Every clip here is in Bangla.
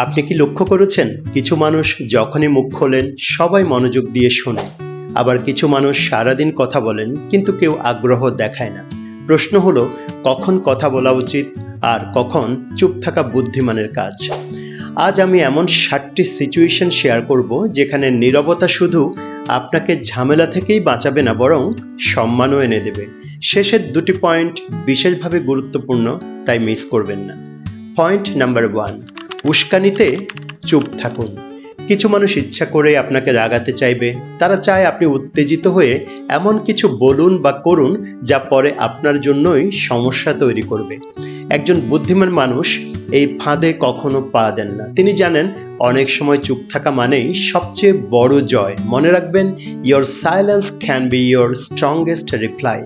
আপনি কি লক্ষ্য করেছেন কিছু মানুষ যখনই মুখ খোলেন সবাই মনোযোগ দিয়ে শোনে, আবার কিছু মানুষ সারাদিন কথা বলেন কিন্তু কেউ আগ্রহ দেখায় না। প্রশ্ন হলো কখন কথা বলা উচিত আর কখন চুপ থাকা বুদ্ধিমানের কাজ। আজ আমি এমন 7টি সিচুয়েশন শেয়ার করব যেখানে নীরবতা শুধু আপনাকে ঝামেলা থেকেই বাঁচাবে না, বরং সম্মানও এনে দেবে। শেষের 2টি পয়েন্ট বিশেষভাবে গুরুত্বপূর্ণ, তাই মিস করবেন না। পয়েন্ট নাম্বার 1, উস্কানিতে চুপ থাকুন। কিছু মানুষ ইচ্ছা করে আপনাকে রাগাতে চাইবে। তারা চায় আপনি উত্তেজিত হয়ে এমন কিছু বলুন বা করুন যা পরে আপনার জন্যই সমস্যা তৈরি করবে। একজন বুদ্ধিমান মানুষ এই ফাঁদে কখনো পা দেন না। তিনি জানেন অনেক সময় চুপ থাকা মানেই সবচেয়ে বড় জয়। মনে রাখবেন, your silence can be your strongest reply.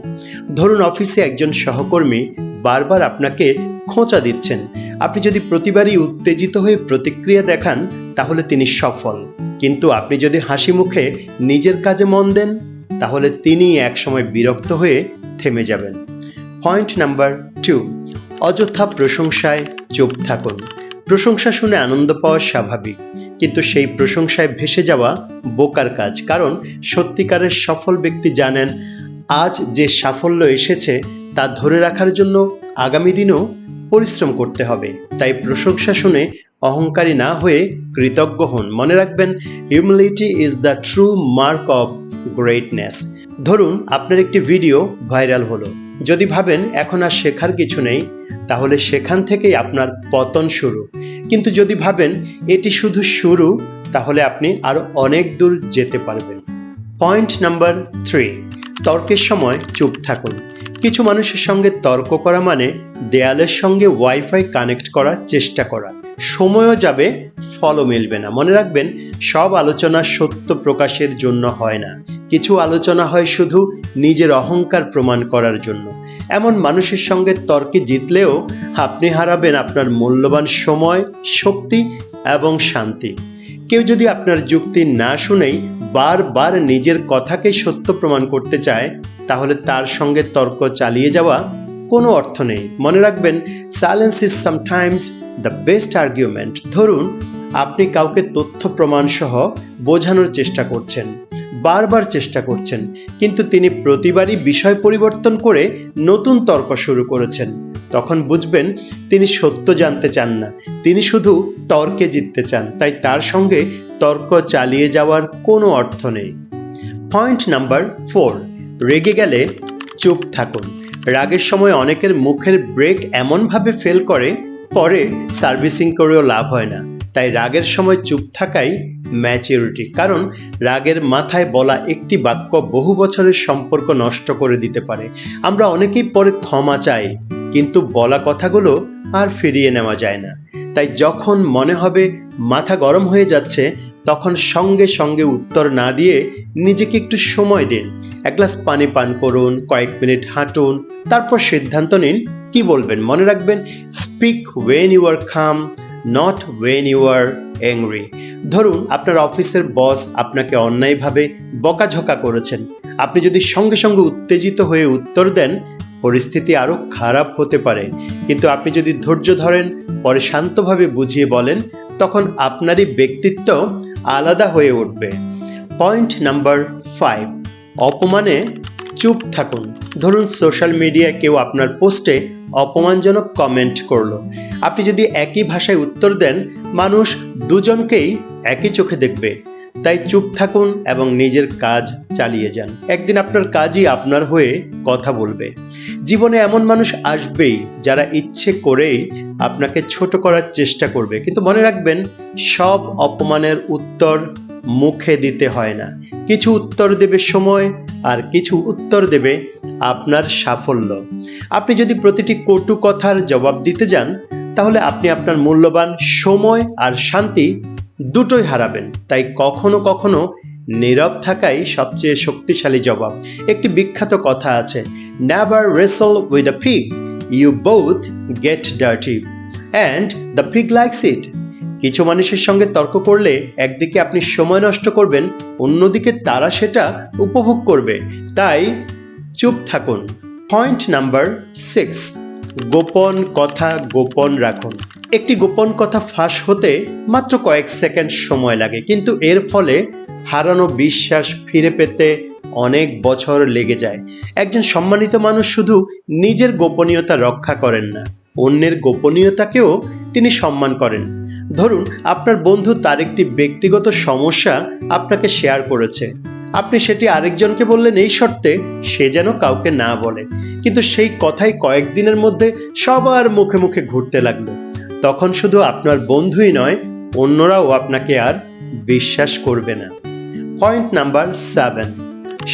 ধরুন অফিসে একজন সহকর্মী বারবার আপনাকে খোঁচা দিচ্ছেন। আপনি যদি প্রতিবারই উত্তেজিত হয়ে প্রতিক্রিয়া দেখান তাহলে তিনি সফল, কিন্তু আপনি যদি হাসি মুখে নিজের কাজে মন দেন তাহলে তিনি একসময় বিরক্ত হয়ে থেমে যাবেন। পয়েন্ট নাম্বার 2, অযথা প্রশংসায় চুপ থাকুন। প্রশংসা শুনে আনন্দ পাওয়া স্বাভাবিক, কিন্তু সেই প্রশংসায় ভেসে যাওয়া বোকার কাজ। কারণ সত্যিকারের সফল ব্যক্তি জানেন আজ যে সাফল্য এসেছে তা ধরে রাখার জন্য আগামী দিনেও পরিশ্রম করতে হবে। তাই প্রশংসা শুনে অহংকারী না হয়ে কৃতজ্ঞ হন। মনে রাখবেন, humility is the true mark of greatness. ধরুন আপনার একটি ভিডিও ভাইরাল হলো। যদি ভাবেন এখন আর শেখার কিছু নেই, তাহলে সেখান থেকেই আপনার পতন শুরু। কিন্তু যদি ভাবেন এটি শুধু শুরু, তাহলে আপনি আরো অনেক দূর যেতে পারবেন। পয়েন্ট নাম্বার 3, তর্কের সময় চুপ থাকুন। কিছু মানুষের সঙ্গে তর্ক করা মানে দেয়ালের সঙ্গে ওয়াইফাই কানেক্ট করার চেষ্টা করা। সময়ও যাবে, ফলও মিলবে না। মনে রাখবেন, সব আলোচনা সত্য প্রকাশের জন্য হয় না। কিছু আলোচনা হয় শুধু নিজের অহংকার প্রমাণ করার জন্য। এমন মানুষের সঙ্গে তর্কে জিতলেও আপনি হারাবেন আপনার মূল্যবান সময়, শক্তি এবং শান্তি। কেউ যদি আপনার যুক্তি না শুনেই বারবার নিজের কথাকে সত্য প্রমাণ করতে চায়, তাহলে তার সঙ্গে তর্ক চালিয়ে যাওয়া কোনো অর্থ নেই। মনে রাখবেন, silence is sometimes the best argument. ধরুন আপনি কাউকে তথ্য প্রমাণ সহ বোঝানোর চেষ্টা করছেন, বারবার চেষ্টা করছেন, কিন্তু তিনি প্রতিবারই বিষয় পরিবর্তন করে নতুন তর্ক শুরু করেছেন। তখন বুঝবেন তিনি সত্য জানতে চান না, তিনি শুধু তর্কে জিততে চান। তাই তার সঙ্গে তর্ক চালিয়ে যাওয়ার কোনো অর্থ নেই। পয়েন্ট নাম্বার 4, রেগে গেলে চুপ থাকুন। রাগের সময় অনেকের মুখের ব্রেক এমনভাবে ফেল করে পরে সার্ভিসিং করেও লাভ হয় না। তাই রাগের সময় চুপ থাকাই ম্যাচুরিটি। কারণ রাগের মাথায় বলা একটি বাক্য বহু বছরের সম্পর্ক নষ্ট করে দিতে পারে। আমরা অনেকেই পরে ক্ষমা চাই, কিন্তু বলা কথাগুলো আর ফিরিয়ে নেওয়া যায় না। তাই যখন মনে হবে মাথা গরম হয়ে যাচ্ছে, তখন সঙ্গে সঙ্গে উত্তর না দিয়ে নিজেকে একটু সময় দিন। এক গ্লাস পানি পান করুন, কয়েক মিনিট হাঁটুন, তারপর সিদ্ধান্ত নিন কি বলবেন। মনে রাখবেন, speak when you are calm, not when you are angry. ধরুন আপনার অফিসের বস আপনাকে অন্যায়ভাবে বকাঝকা করেছেন। আপনি যদি সঙ্গে সঙ্গে উত্তেজিত হয়ে উত্তর দেন, পরিস্থিতি আরো খারাপ হতে পারে। কিন্তু আপনি যদি ধৈর্য ধরেন, পরে শান্তভাবে বুঝিয়ে বলেন, তখন আপনারই ব্যক্তিত্ব আলাদা হয়ে উঠবে। পয়েন্ট নাম্বার 5, অপমানে চুপ থাকুন। ধরুন সোশ্যাল মিডিয়ায় কেউ আপনার পোস্টে অপমানজনক কমেন্ট করলো। আপনি যদি একই ভাষায় উত্তর দেন, মানুষ দুজনকেই একই চোখে দেখবে। তাই চুপ থাকুন এবং নিজের কাজ চালিয়ে যান। একদিন আপনার কাজই আপনার হয়ে কথা বলবে। জীবনে এমন মানুষ আসবেই যারা ইচ্ছে করেই আপনাকে ছোট করার চেষ্টা করবে, কিন্তু মনে রাখবেন, সব অপমানের উত্তর মুখে দিতে হয় না। কিছু উত্তর দেবে সময়, আর কিছু উত্তর দেবে আপনার সাফল্য। আপনি যদি প্রতিটি কটু কথার জবাব দিতে যান, তাহলে আপনি আপনার মূল্যবান সময় আর শান্তি দুটোই হারাবেন। তাই কখনো কখনো নীরব থাকাই সবচেয়ে শক্তিশালী জবাব। একটি বিখ্যাত কথা আছে, never wrestle with a pig, you both get dirty and the pig likes it. কিছু মানুষের সঙ্গে তর্ক করলে একদিকে আপনি সময় নষ্ট করবেন, অন্যদিকে তারা সেটা উপভোগ করবে। তাই চুপ থাকুন। পয়েন্ট নাম্বার 6, গোপন কথা গোপন রাখুন। একটি গোপন কথা ফাঁস হতে মাত্র কয়েক সেকেন্ড সময় লাগে, কিন্তু এর ফলে হারানো বিশ্বাস ফিরে পেতে অনেক বছর লেগে যায়। একজন সম্মানিত মানুষ শুধু নিজের গোপনীয়তা রক্ষা করেন না, অন্যের গোপনীয়তাকেও তিনি সম্মান করেন। ধরুন, আপনার বন্ধু তার একটি ব্যক্তিগত সমস্যা আপনাকে শেয়ার করেছে। আপনি সেটি আরেকজনকে বললেন এই শর্তে সে যেন কাউকে না বলে, কিন্তু সেই কথাই কয়েকদিনের মধ্যে সবার মুখে মুখে ঘুরতে লাগলো। তখন শুধু আপনার বন্ধুই নয়, অন্যরাও আপনাকে আর বিশ্বাস করবে না। পয়েন্ট নাম্বার 7,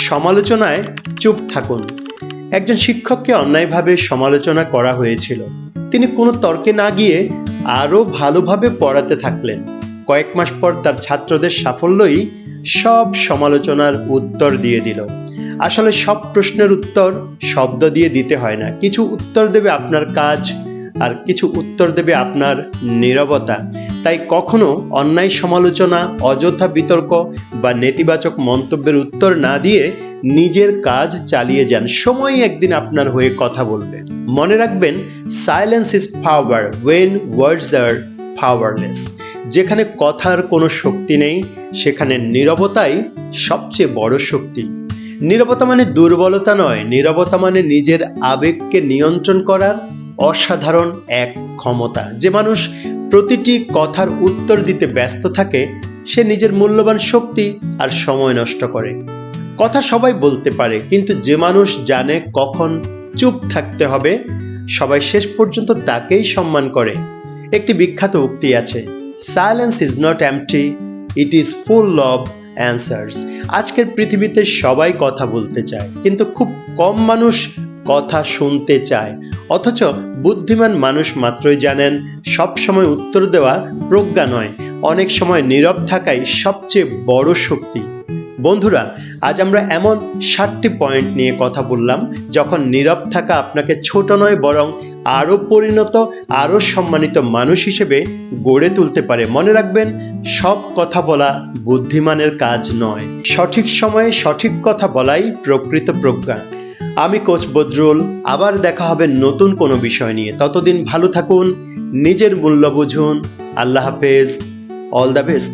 সমালোচনায় চুপ থাকুন। একজন শিক্ষককে অন্যায়ভাবে সমালোচনা করা হয়েছিল। তিনি কোনো তর্কে না গিয়ে আরো ভালোভাবে পড়াতে থাকলেন। কয়েক মাস পর তার ছাত্রদের সাফল্যই সব সমালোচনার উত্তর দিয়ে দিল। আসলে সব প্রশ্নের উত্তর শব্দ দিয়ে দিতে হয় না, কিছু উত্তর দেবে আপনার কাজ, আর কিছু উত্তর দেবে আপনার নীরবতা। তাই কখনো অন্যায় সমালোচনা, অযথা বিতর্ক বা নেতিবাচক মন্তব্যের উত্তর না দিয়ে নিজের কাজ চালিয়ে যান। সময় একদিন আপনার হয়ে কথা বলবে। মনে রাখবেন, silence is power when words are powerless. যেখানে কথার কোনো শক্তি নেই, সেখানে নীরবতাই সবচেয়ে বড় শক্তি। নীরবতা মানে দুর্বলতা নয়, নীরবতা মানে নিজের আবেগকে নিয়ন্ত্রণ করার অসাধারণ এক ক্ষমতা। যে মানুষ প্রতিটি কথার উত্তর দিতে ব্যস্ত থাকে, সে নিজের মূল্যবান শক্তি আর সময় নষ্ট করে। কথা সবাই বলতে পারে, কিন্তু যে মানুষ জানে কখন চুপ থাকতে হবে, সবাই শেষ পর্যন্ত তাকেই সম্মান করে। একটি বিখ্যাত উক্তি আছে, silence is not empty, it is full of answers. আজকের পৃথিবীতে সবাই কথা বলতে চায়, কিন্তু খুব কম মানুষ কথা শুনতে চায়। অথচ বুদ্ধিমান মানুষ মাত্রই জানেন সব সময় উত্তর দেওয়া প্রজ্ঞা নয়, অনেক সময় নীরব থাকাই সবচেয়ে বড় শক্তি। বন্ধুরা, আজ আমরা এমন 7টি পয়েন্ট নিয়ে কথা বললাম যখন নীরব থাকা আপনাকে ছোট নয়, বরং আরো পরিণত, আরো সম্মানিত মানুষ হিসেবে গড়ে তুলতে পারে। মনে রাখবেন, সব কথা বলা বুদ্ধিমানের কাজ নয়, সঠিক সময়ে সঠিক কথা বলাই প্রকৃত প্রজ্ঞা। আমি কোচ বদরুল, আবার দেখা হবে নতুন কোনো বিষয় নিয়ে। ততদিন ভালো থাকুন, নিজের মূল্য বুঝুন। আল্লাহ হাফেজ, অল দ্য বেস্ট।